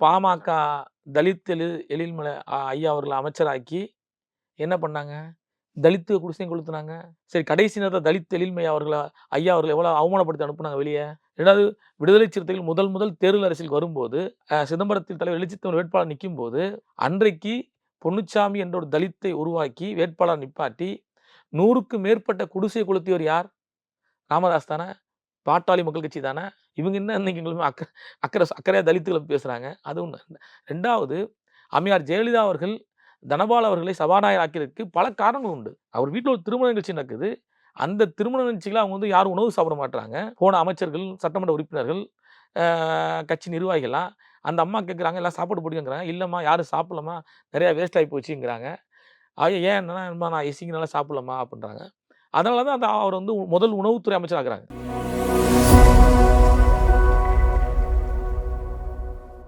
பாமக தலித் எழில்மலை ஐயா அவர்கள அமைச்சராக்கி என்ன பண்ணாங்க? தலித்து குடிசையும் கொளுத்துனாங்க. சரி கடைசி நேரத்தில தலித் எழில்மை அவர்கள ஐயா அவர்கள எவ்வளோ அவமானப்படுத்தி அனுப்புனாங்க வெளிய. 2வது விடுதலை சிறுத்தைகள் முதல் தேர்தல் அரசியலுக்கு வரும்போது, சிதம்பரத்தின் தலைவர் எழுச்சி தமிழர் வேட்பாளர் நிக்கும்போது, அன்றைக்கு பொன்னுச்சாமி என்ற ஒரு தலித்தை உருவாக்கி வேட்பாளர் நிப்பாட்டி, 100க்கும் மேற்பட்ட குடிசையை கொளுத்தியவர் யார்? ராமதாஸ் தானே! பாட்டாளி மக்கள் கட்சி தானே! இவங்க என்ன இன்னைக்கு எங்களுக்கு அக்கறையா தலித்துகள பேசுறாங்க. அது ஒண்ணு. 2வது அம்மையார் ஜெயலலிதா அவர்கள் தனபால் அவர்களை சபாநாயகர் ஆக்கியதற்கு பல காரணங்கள் உண்டு. அவர் வீட்ல ஒரு திருமண நிகழ்ச்சி நடக்குது. அந்த திருமண நிகழ்ச்சியில அவங்க வந்து யாரும் உணவு சாப்பிட மாட்றாங்க. போன அமைச்சர்கள், சட்டமன்ற உறுப்பினர்கள், ஆ கட்சி நிர்வாகிகள்லாம். அந்த அம்மா கேட்குறாங்க, "எல்லாம் சாப்பாடு போடுங்கங்கிறாங்க." "இல்லம்மா யாரும் சாப்பிடலம்மா. நெறைய வேஸ்ட் ஆயி போச்சுங்கிறாங்க." ஏன்னா, "அம்மா நான் எசிங்கிறனால சாப்பிடலம்மா" அப்படின்றாங்க. அதனால தான் அவர் வந்து முதல் உணவுத்துறை அமைச்சர் ஆக்குறாங்க.